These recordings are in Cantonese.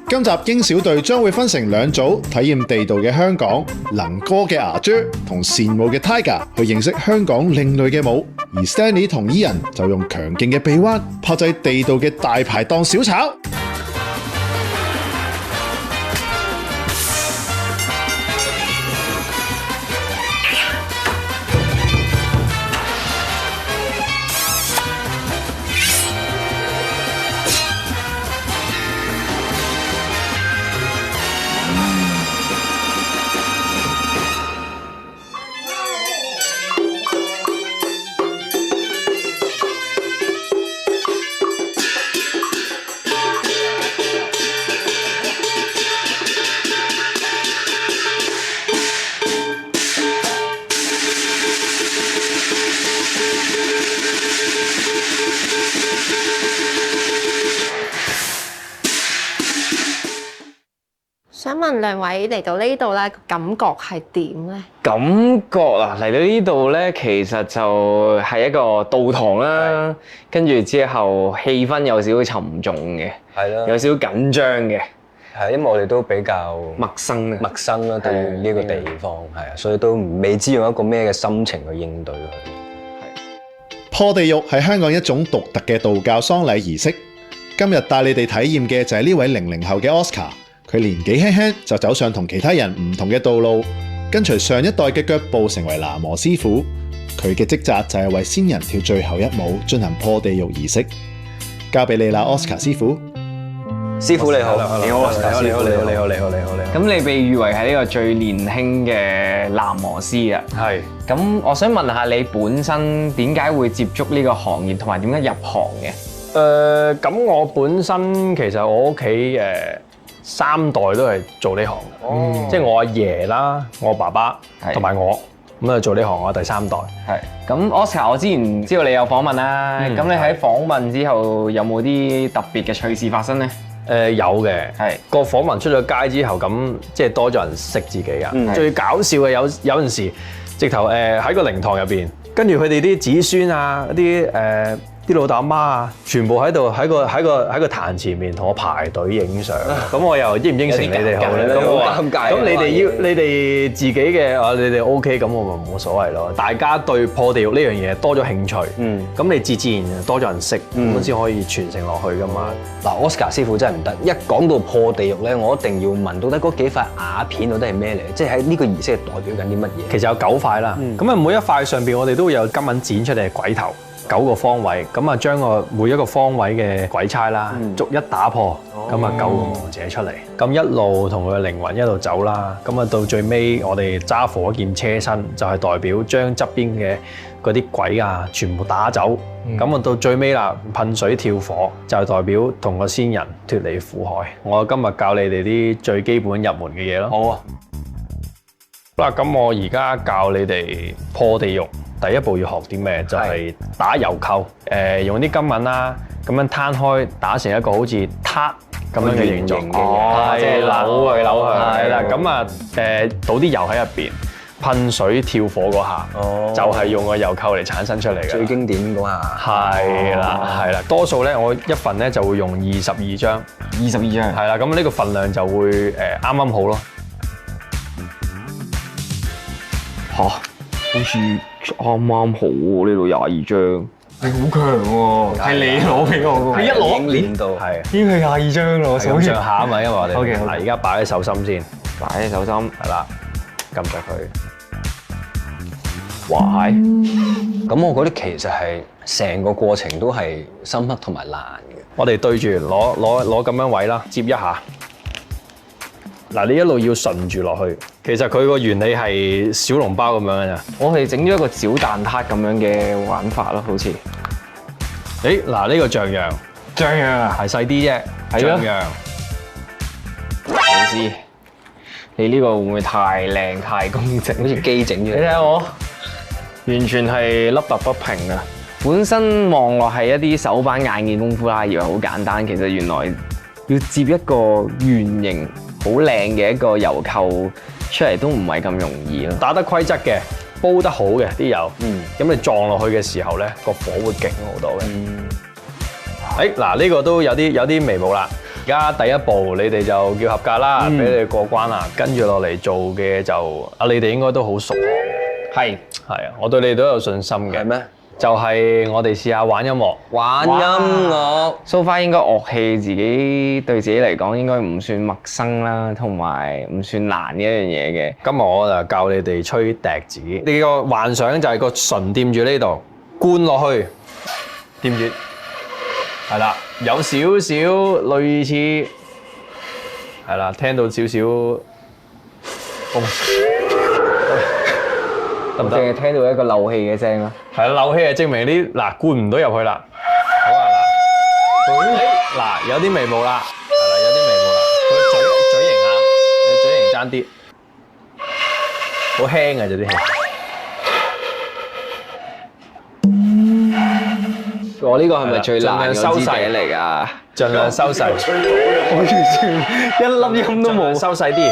今集英小隊將會分成兩組，體驗地道嘅香港，能歌嘅牙豬同羨慕嘅 Tiger 去認識香港另類嘅舞，而 Stanley 同 Ian 就用強勁嘅臂彎炮製地道嘅大排檔小炒。想問兩位嚟到呢度咧，感覺係點咧？感覺啊，嚟到呢度咧，其實就係一個道堂啦，跟住之後氣氛有少少沉重嘅，係啦，有少少緊張嘅，係因為我哋都比較陌生啦，對呢個地方係啊，所以都未知用一個咩嘅心情去應對佢。破地獄係香港一種獨特嘅道教喪禮儀式。今日帶你哋體驗嘅就係呢位00後嘅 Oscar。佢年紀輕輕就走上同其他人唔同嘅道路，跟隨上一代嘅腳步成為喃嘸師傅。佢嘅職責就係為先人跳最後一舞，進行破地獄儀式。交俾你啦 ，Oscar 師傅。師傅你好，你好，你好。咁你被譽為係呢個最年輕嘅喃嘸師啊？係。咁我想問下你本身點解會接觸呢個行業，同埋點解入行嘅？咁我本身其實我屋企3代都係做呢行嘅，即係我阿爺啦、我爸爸同埋我咁啊做呢行，我第3代。係。咁 Oscar， 我之前知道你有訪問啦，咁你喺訪問之後有冇啲特別嘅趣事發生咧？有嘅，個訪問出咗街之後，咁即係多咗人識自己啊。最搞笑嘅有陣時，直頭喺個靈堂入邊，跟住佢哋啲子孫啊、啲老豆阿媽啊，全部喺度喺個壇前面同我排隊影相。咁我又應唔應承你哋好咧？咁你哋自己嘅你哋 OK，咁我咪冇所謂咯。大家對破地獄呢樣嘢多咗興趣，咁你自然多咗人識，咁先可以傳承落去噶嘛。嗱，Oscar 師傅真係唔得，一講到破地獄咧，我一定要問到底嗰幾塊瓦片到底係咩嚟？即係喺呢個儀式係代表緊啲乜嘢？其實有9塊啦，咁啊每一塊上邊我哋都會有金銀剪出嚟嘅鬼頭。9個方位，咁啊將每一個方位嘅鬼差啦，逐一打破，咁啊9個亡者出嚟，咁一路同佢嘅靈魂一路走啦，咁啊到最尾我哋揸火劍車身，就係代表將側邊嘅嗰啲鬼啊全部打走，咁啊到最尾啦噴水跳火，就係代表同個先人脫離苦海。我今日教你哋啲最基本入門嘅嘢咯。好啊，嗱咁我而家教你哋破地獄。第一步要學啲咩？就係打油扣，用啲金銀啦，咁樣攤開，打成一個好似撻咁樣嘅形狀嘅，即係扭佢。係啦，咁啊倒啲油喺入邊，噴水跳火嗰下，就係用個油扣嚟產生出嚟嘅。最經典嗰下。係啦，多數咧我一份咧就會用22張。22張。係啦，咁呢個份量就會啱啱好咯。嚇！好似啱啱好喎，呢度22張，你好強喎，係你攞俾我嘅，你一攞練到，係已經係22張咯，咁上下啊嘛，因為我哋，OK，嗱而家擺喺手心先，擺喺手心，係啦，撳著佢，哇係，咁我覺得其實係成個過程都係深刻同埋難嘅。我哋對住攞咁樣位啦，接一下。嗱，你一路要順住落去，其實佢個原理係小籠包咁樣嘅咋。我係整咗一個小蛋撻咁樣嘅玩法咯，好似。嗱呢個象樣啊，係細啲啫，象樣。老師，你呢個會唔會太靚太工整，好似機整咗？你睇下我，完全係凹凸不平啊！本身望落係一啲手板眼見功夫啦，以為好簡單，其實原來要接一個圓形好靚嘅一個油扣出嚟都唔係咁容易咯。打得規則嘅，煲得好嘅啲油，咁你撞落去嘅時候咧，個火會勁好多嘅。嗱呢個都有啲眉毛啦，家第一步你哋就叫合格啦，俾你哋過關啦。跟住落嚟做嘅就你哋應該都好熟學嘅。係啊，我對你哋都有信心嘅。係咩？就係我哋試下玩音樂。玩音樂。 So far 應該樂器自己對自己嚟講應該唔算陌生啦，同埋唔算難嘅一樣嘢嘅。今日我就教你哋吹笛子。你個幻想就係個唇掂住呢度，灌落去，掂住，係啦，有少少類似，係啦，聽到少少風，得唔得？淨係聽到一個漏氣嘅聲啦。係啦，漏氣係證明啲嗱灌唔到入去啦。好啊嗱，嗱有啲眉毛啦，係啦有啲眉毛啦，佢嘴型啊，你嘴型爭啲，好輕嘅啫啲氣。我呢個係咪最難嘅盡量收細支笛嚟㗎？盡量收細，我完全一粒音都冇。收細啲。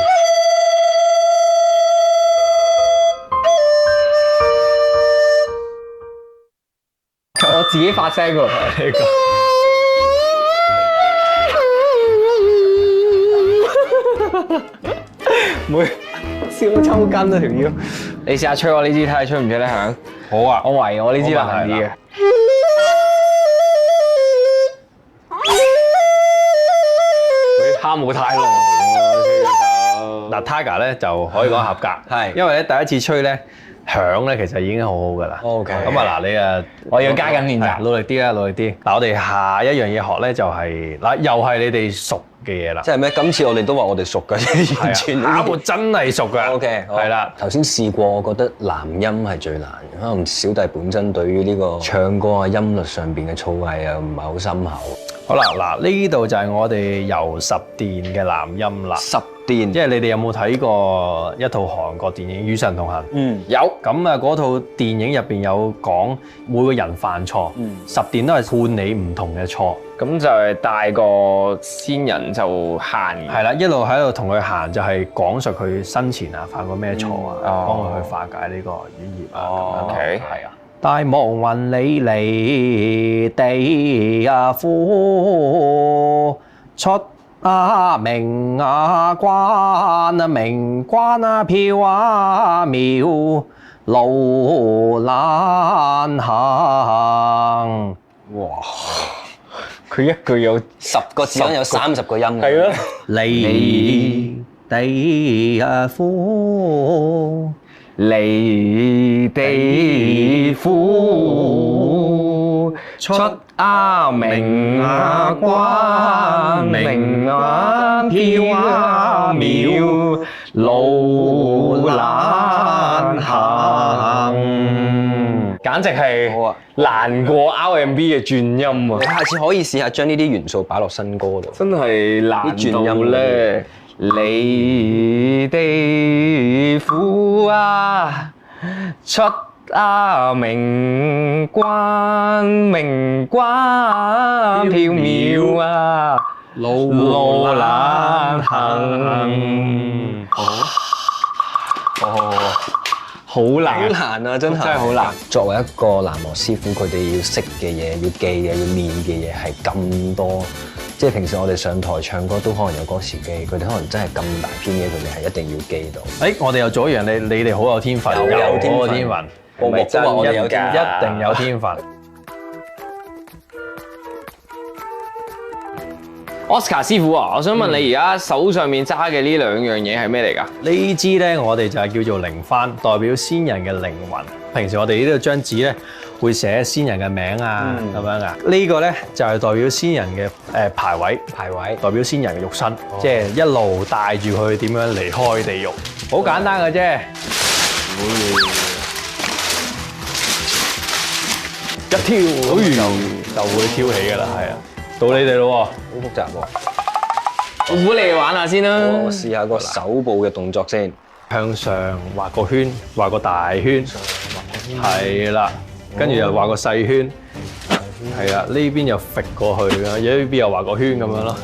我自己發聲喎。呢個每燒抽筋啊條腰。你試下吹我呢支睇下吹唔吹得響？好啊，我懷疑我呢支難啲嘅。哈姆太郎嗱 Tiger 咧就可以講合格，係因為咧第一次吹咧響咧其實已經好好噶啦。OK 咁啊嗱，你啊我要加緊練習係努力啲啦，努力啲。嗱，我哋下一樣嘢學咧就係嗱，又係你哋熟嘅嘢啦。即係咩？今次我哋都話我哋熟㗎，完全下一步真係熟噶。 OK，係啦。頭先試過，我覺得男音係最難嘅，可能小弟本身對於呢個唱歌啊音律上邊嘅造詣啊唔係好深厚。好啦，嗱呢度就係我哋由十電嘅男音啦。十電，即係你哋有冇睇過一套韓國電影《與神同行》？有。咁啊，嗰套電影入邊有講每個人犯錯，十電都係判你唔同嘅錯。咁就係帶個先人就行。係啦，一路喺度同佢行，就係講述佢生前啊犯過咩錯啊，幫佢去化解呢個冤孽啊。咁樣 OK 係啊。大忙雲里離地啊苦，出啊明啊關啊明關啊飄啊渺，路難行。哇！佢一句有10個字有30個音嘅。係咯。離地啊苦。離地苦，出啊明啊關，明啊飄啊渺，路難行。簡直係好啊難過 R&B 嘅轉音啊！你下次可以試下將呢啲元素擺落新歌度。真係難啲轉到音咧，離地苦啊，出啊明關，明關飄渺啊，路難行。好難，好難啊！真係真係好難。作為一個喃嘸師傅，佢哋要識嘅嘢、要記嘅、要練嘅嘢係咁多。即係平時我哋上台唱歌都可能有歌詞記，佢哋可能真係咁大篇嘢，佢哋係一定要記到。我哋又做一樣，你哋好有天分，有天分天分，個個都話我哋有天分一定有天分。Oscar 師傅啊，我想問你而家手上面揸嘅呢兩樣嘢係咩嚟㗎？呢支咧，我哋就係叫做靈幡，代表先人嘅靈魂。平時我哋呢度張紙咧會寫先人嘅名啊咁樣噶。呢個咧就係代表先人嘅牌位，代表先人嘅肉身，即係一路帶住佢點樣離開地獄。好簡單嘅啫，一挑就會挑起㗎啦，係啊，到你哋咯喎。好複雜喎！我估你哋玩下先啦。我試下個手部嘅動作先。向上畫個圈，畫個大圈，係啦，跟住又畫個細圈，係啦，呢邊又揈過去啦，呢邊又畫個圈咁樣咯。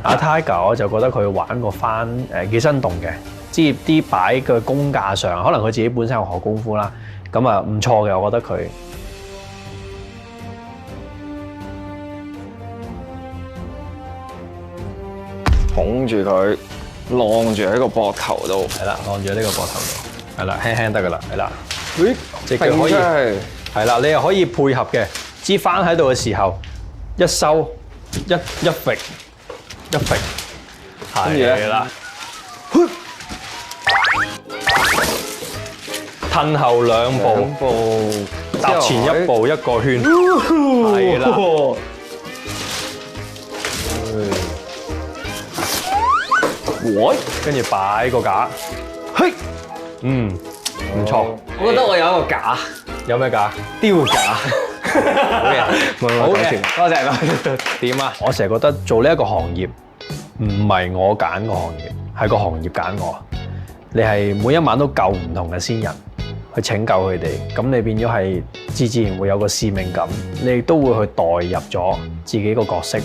阿 Tiger 我就覺得佢玩過翻幾生動嘅，即係啲擺嘅功架上，可能佢自己本身有學功夫啦，咁啊唔錯嘅，我覺得佢。捧住佢，晾住喺個膊頭度，係啦，按住呢個膊頭度，係啦，輕輕得噶啦，係啦，隻腳揈出可以去，係啦，你又可以配合嘅，支翻喺度嘅時候，一收一揈，係啦，褪後兩步，踏前一步一個圈，係啦。跟住擺個架，嘿，唔錯。我覺得我有一個架，有咩架？雕架。好嘅，多謝。點啊？我成日覺得做呢一個行業唔係我揀個行業，係個行業揀我。你係每一晚都救唔同嘅先人，去拯救佢哋，咁你變咗係自然會有個使命感，你亦都會去代入咗自己個角色。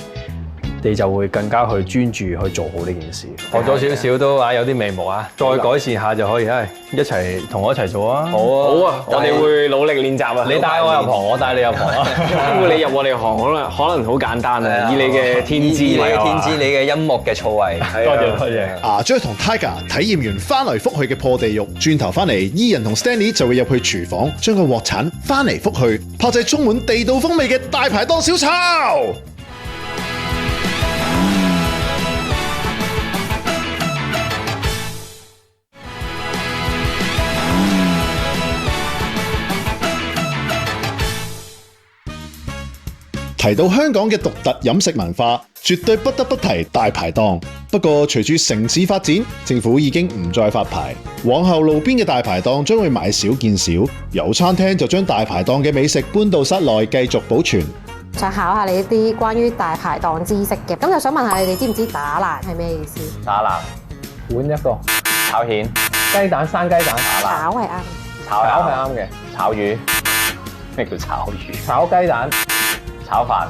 你就會更加去專注去做好呢件事。學咗少少都有啲眉毛啊，再改善下就可以，一齊同我一齊做啊！好啊，我哋會努力練習啊！你帶我入行，我帶你入行啊！因為你入我哋行可能好簡單啊！以你嘅天資，你嘅音樂嘅造詣，多謝。阿 J 同 Tiger 體驗完翻嚟覆去嘅破地獄，轉頭翻嚟，Ian 同 Stanley 就會入去廚房，將個鑊鏟翻嚟覆去，炮製充滿地道風味嘅大排檔小炒。提到香港嘅獨特飲食文化，絕對不得不提大排檔。不過隨住城市發展，政府已經唔再發牌，往後路邊嘅大排檔將會買少見少，有餐廳就將大排檔嘅美食搬到室內繼續保存。想考下你一啲關於大排檔知識嘅，咁就想問下你哋知唔知打爛係咩意思？打爛，換一個炒蜆，雞蛋生雞蛋，炒係啱，炒係啱嘅，炒魚，咩叫炒魚？炒雞蛋，炒飯，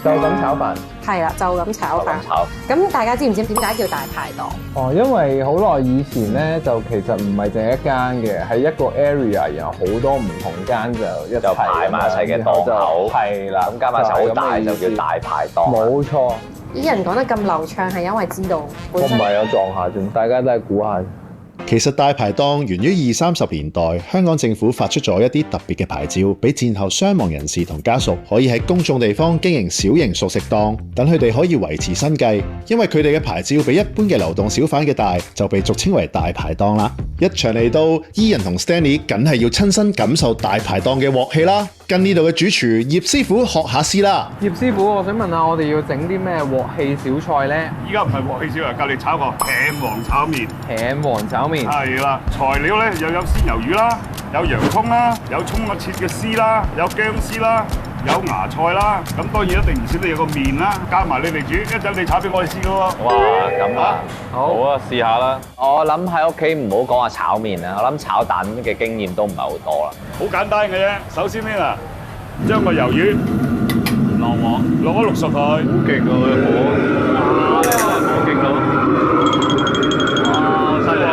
就咁炒飯。係啦，就咁炒飯。炒咁大家知唔知點解叫大排檔？哦，因為好耐以前咧，就其實唔係淨係一間嘅，係一個 area，然後好多唔同間就一齊排埋一齊嘅檔口，係啦，咁加埋好大就叫大排檔。冇錯，啲人講得咁流暢係因為知道我唔係有撞下啫，大家都係估下。其實大排檔源於20-30年代，香港政府發出咗一啲特別嘅牌照，俾戰後傷亡人士同家屬可以喺公眾地方經營小型熟食檔，等佢哋可以維持生計。因為佢哋嘅牌照比一般嘅流動小販嘅大，就被俗稱為大排檔啦。一場嚟到，Ian同 Stanley 梗係要親身感受大排檔嘅鑊氣啦。跟呢度嘅主廚葉師傅學下試啦。葉師傅，我想問下，我哋要整啲咩鑊氣小菜咧？依家唔係鑊氣小菜，教你炒個餅黃炒麵。餅黃炒麵。係啦，材料咧又有鮮魷魚啦，有洋葱啦，有葱一切嘅絲啦，有薑絲啦，有芽菜啦。咁當然一定唔少得有個麵啦，加埋你哋煮，一陣你炒俾我哋試嘅喎。哇，咁啊，好啊，試下啦。我諗喺屋企唔好講話炒麵啦，我諗炒蛋嘅經驗都唔係好多啦。好簡單嘅啫，首先咧嗱，將個魷魚落鑊，落咗6熟佢。好勁啊！佢火，好勁到，哇！犀利啊！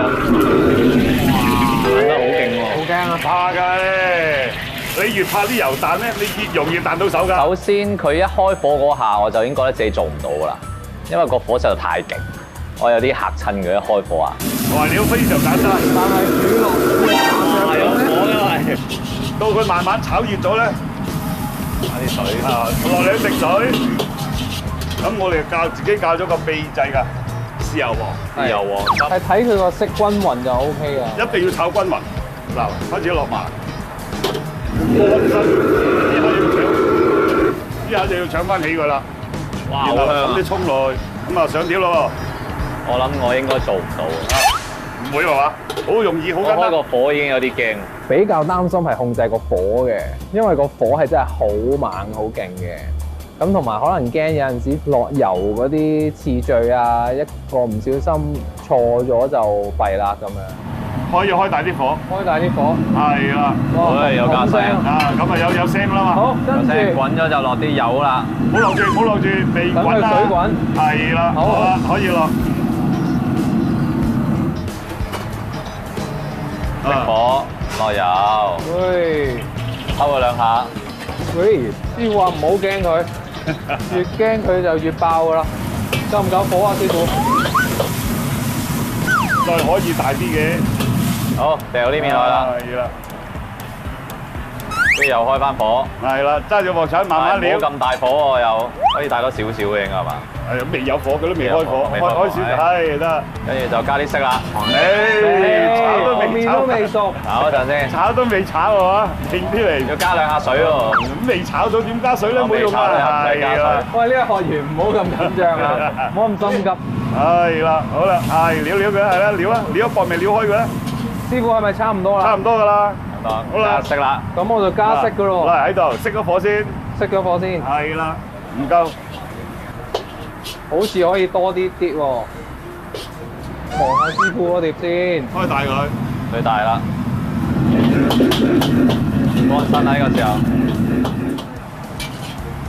彈得好勁喎！好驚啊！怕㗎咧，你越怕啲油彈咧，你越容易彈到手㗎。首先佢一開火嗰下，我就已經覺得自己做唔到㗎啦，因為個火實在太勁，我有啲嚇親佢一開火啊！我話料非常簡單，但係煮落係有火因為到佢慢慢炒熱咗咧，加啲水啊，落2滴水。咁我哋自己教咗個秘製㗎，豉油王，豉油王汁，係睇佢個色均勻就 O K 啊。一定要炒均勻。嗱，開始落埋，乾身，呢下就要搶翻起佢啦。哇，好香啊！咁啲葱落去，咁啊上條咯。我諗我應該做唔到啊！唔會係嘛？好容易，好簡單。我開個火已經有啲驚。比較擔心係控制個火嘅，因為個火係真係好猛好勁嘅。咁同埋可能驚有陣時落油嗰啲次序啊，一個唔小心錯咗就弊啦咁樣。可以開大啲火，開大啲火。係啦。好，有架聲啊，咁啊有聲啦嘛。好，跟住滾咗就落啲油啦。唔好留住，唔好留住，未等佢滾啦。水滾。係啦，好好啦，可以落。熄火，落油，喂，抽佢2下。喂，師傅話唔好驚佢，越驚佢就越爆噶啦。夠唔夠火啊，師傅？再可以大啲嘅。好，掉呢面落去啦，係啦，跟住又開翻火，係啦，揸住鑊鏟慢慢撩。唔好咁大火喎，又可以大多少少嘅應該係嘛？係啊，未有火，佢都未開火，未開火開少係得。跟住就加啲色啦，炒都未面炒，都未熟，炒一陣先，炒都未炒係嘛？勁啲嚟。要加兩下水喎。咁未炒到點加水咧？冇用未炒咧啊！唔使加水啦，喂，呢個學員唔好咁緊張啊，唔好咁心急。係啦，好啦，係撩佢係啦，撩啊，撩一搏未撩開佢咧，師傅係咪差唔多啦？差唔多㗎啦。好啦，色啦，咁我就加色噶咯，嗱喺度熄咗火先，熄咗火先，係啦，唔夠，好似可以多啲啲喎。望下師傅嗰碟先，開大佢。最大啦，乾身喺個時候，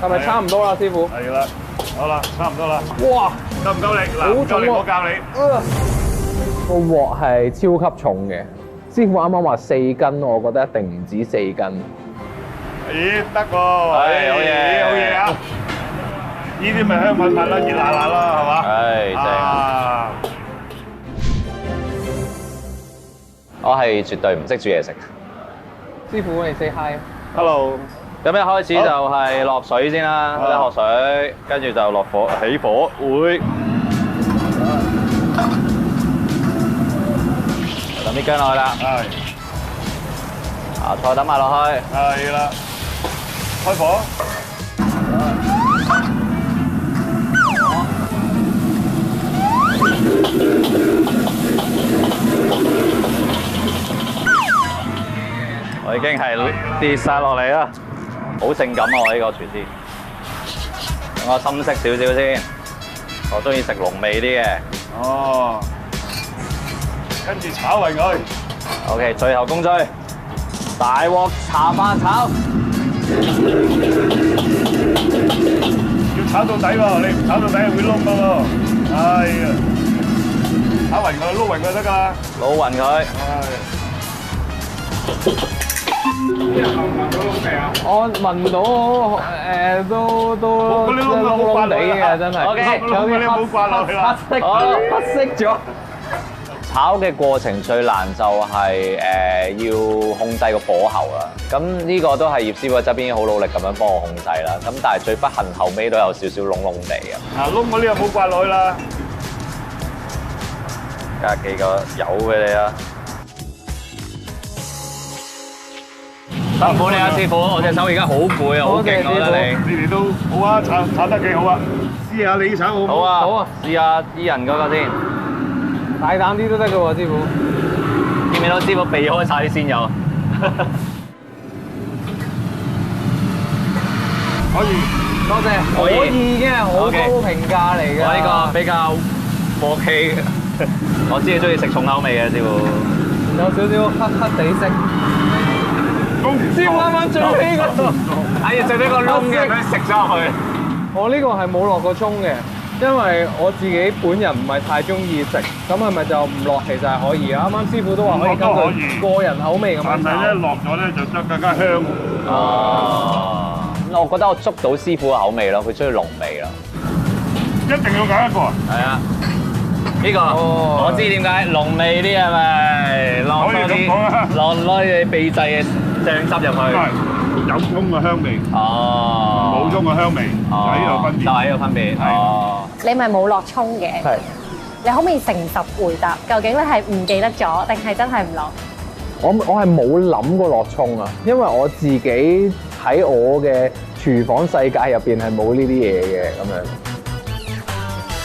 係咪差唔多啦，師傅？係啦，好啦，差唔多啦。哇！夠唔夠力？嗱，唔夠力我教你。個鑊係超級重嘅，師傅啱啱話4斤，我覺得一定唔止4斤。咦，得喎，係好嘢好嘢啊！呢啲咪香噴噴啦，熱辣辣啦，係嘛？係正。啊，我係絕對唔識煮嘢食。師傅，你 say hi。 Hello，咁一開始就係落水先啦，一落水，跟住就落火，起火，會抌啲薑落去啦，係，菜抌埋落去，係啦，開火。我已經係跌晒落嚟啦，好性感啊！我呢個廚師，等我深色少少先，我中意食濃味啲嘅。哦，跟住炒勻佢。 OK， 最後工序，大鑊茶飯炒，要炒到底喎，你唔炒到底會燶㗎喎。係啊，炒勻佢，撈勻佢得㗎啦。撈勻佢。我聞到都嗰啲燶冇刮燶地嘅，真係。 OK，嗰啲冇刮落去啦。黑色，黑色咗。炒嘅過程最難就係要控制個火候啦。咁呢個都係葉師傅喺側邊好努力咁樣幫我控制啦。咁但係最不幸後尾都有少少燶燶地嘅。啊，燶嗰啲又冇刮落去啦。加幾個油俾你啊！辛苦你啊，師傅！我隻手而家好攰啊，好勁啊！我覺得你。你哋都好啊，炒得幾好啊！試下你炒好唔好啊，好啊，試下伊人嗰個先。大膽啲都得嘅喎，師傅。見唔見到師傅避開晒啲鮮油？可以，多謝。可以可以已經係好高 OK 評價嚟㗎。我呢個比較和氣，我知你中意食重口味嘅師傅。有少少黑黑地色。師傅啱啱最尾嗰度，哎呀，最尾個窿嘅俾食咗入去。我呢個係冇落過葱嘅，因為我自己本人唔係太中意食，咁係咪就唔落其實係可以啊？啱啱師傅都話可以根據個人口味咁樣但係咧炒。落咗咧就得更加香。哦，我覺得我捉到師傅嘅口味咯，佢中意濃味咯。一定要揀一個啊！係啊，呢個我知點解濃味啲係咪？落多可以咁講啊啲，落啲秘製嘅醬汁入去。有葱嘅香味，哦，冇葱嘅香味，就係呢度分別。就係呢個分別。哦，你咪冇落葱嘅。係。你可唔可以誠實回答？究竟你係唔記得咗，定係真係唔落？我係冇諗過落葱啊，因為我自己喺我嘅廚房世界入邊係冇呢啲嘢嘅咁樣。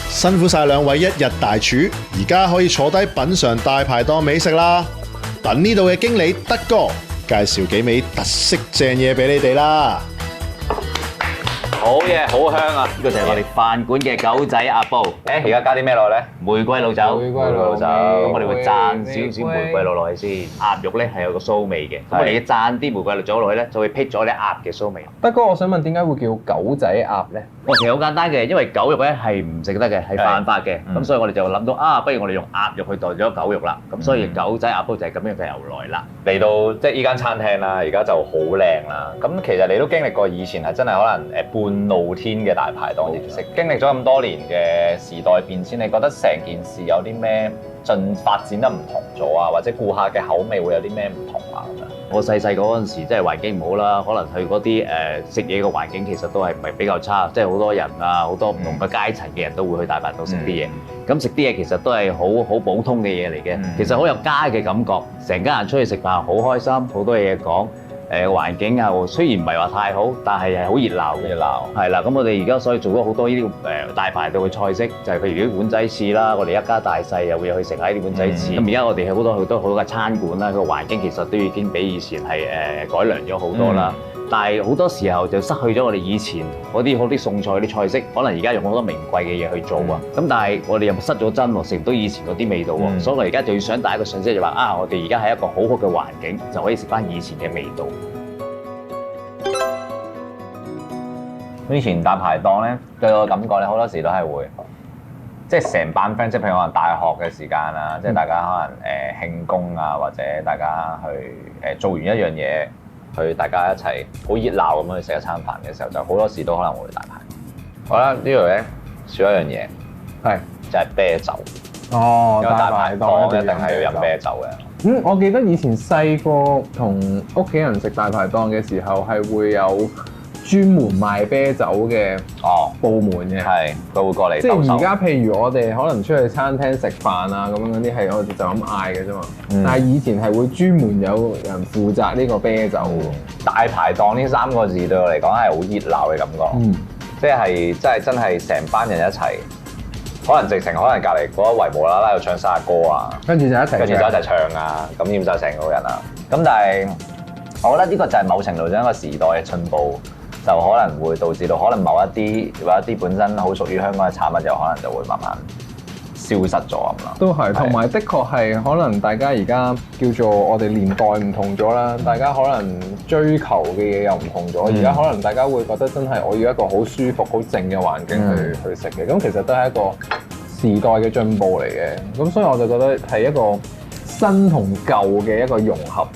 辛苦晒兩位一日大廚，而家可以坐低品嚐大排檔美食啦。等呢度嘅經理德哥介紹幾味特色正嘢俾你哋啦。好嘢，好香啊！呢個就係我哋飯館嘅狗仔鴨煲。誒，而家加啲咩落咧？玫瑰老酒，玫瑰老酒咁我哋會灒玫少少玫瑰露落去先。鴨肉咧係有個騷味嘅，咁我哋要灒啲玫瑰露酒落去咧，就會辟咗啲鴨嘅騷味。德哥，我想問點解會叫狗仔鴨咧？其實好簡單嘅，因為狗肉咧係唔食得嘅，係犯法嘅。咁所以我哋就諗到啊，不如我哋用鴨肉去代咗狗肉啦。咁所以狗仔鴨煲就係咁樣嘅由來啦。嚟到即係依間餐廳啦，而家就好靚啦。咁其實你都經歷過以前係真係可能半半露天嘅大排檔形式。經歷咗咁多年嘅時代變遷，你覺得成件事有啲咩發展得唔同咗啊？或者顧客嘅口味會有啲咩唔同啊？咁樣？我細細個嗰陣時，即係環境唔好啦，可能去嗰啲食嘢嘅環境其實都係唔係比較差，即係好多人啊，好多唔同嘅階層嘅人都會去大排檔食啲嘢。咁食啲嘢其實都係好普通嘅嘢嚟嘅，其實好有家嘅感覺。成家人出去食飯好開心，好多嘢講。環境又雖然唔係話太好，但係好熱鬧嘅。熱鬧係啦，咁我哋而家所以做咗好多呢啲大排檔嘅菜式，就係譬如啲碗仔翅啦，我哋一家大細又會去食下呢啲碗仔翅。咁而家我哋好多嘅餐館啦，個環境其實都已經比以前係改良咗好多啦。但係好多時候就失去咗我哋以前嗰啲餸菜嗰啲菜式，可能而家用好多名貴嘅嘢去做啊。咁但係我哋又失咗真喎，食唔到以前嗰啲味道喎。所以我而家就要想帶一個信息，就話我哋而家喺一個好好嘅環境，就可以食翻以前嘅味道。以前大排檔咧，對我感覺咧，好多時都係會，即係成班 friend，即係譬如可能大學嘅時間啊，即係大家可能慶功啊，或者大家去做完一樣嘢，去大家一齊好熱鬧咁樣去食一餐飯嘅時候，就好多時都可能會大排。好啦，呢度咧少一樣嘢，係就係啤酒。哦，因為大排檔一定係要飲啤酒嘅。我記得以前細個同屋企人食大排檔嘅時候，係會有專門賣啤酒嘅部門嘅，係佢會過嚟。即係而家譬如我哋可能出去餐廳食飯啊咁樣嗰啲係我哋就咁嗌嘅啫嘛。但係以前係會專門有人負責呢個啤酒。大排檔呢3個字對我嚟講係好熱鬧嘅感覺，即係真係成班人一齊，可能直情可能隔離嗰一圍無啦啦又唱生日歌啊，跟住就一齊唱啊，感染晒成個人啊。咁但係我覺得呢個就係某程度上一個時代嘅進步。就可能會導致到可能某一啲本身好屬於香港嘅產品，就可能就會慢慢消失咗咁啦。都係，同埋的確係可能大家而家叫做我哋年代唔同咗啦，大家可能追求嘅嘢又唔同咗。而家可能大家會覺得真係我要一個好舒服、好靜嘅環境去食嘅。咁其實都係一個時代嘅進步嚟嘅。咁所以我就覺得係一個新同舊嘅一個融合。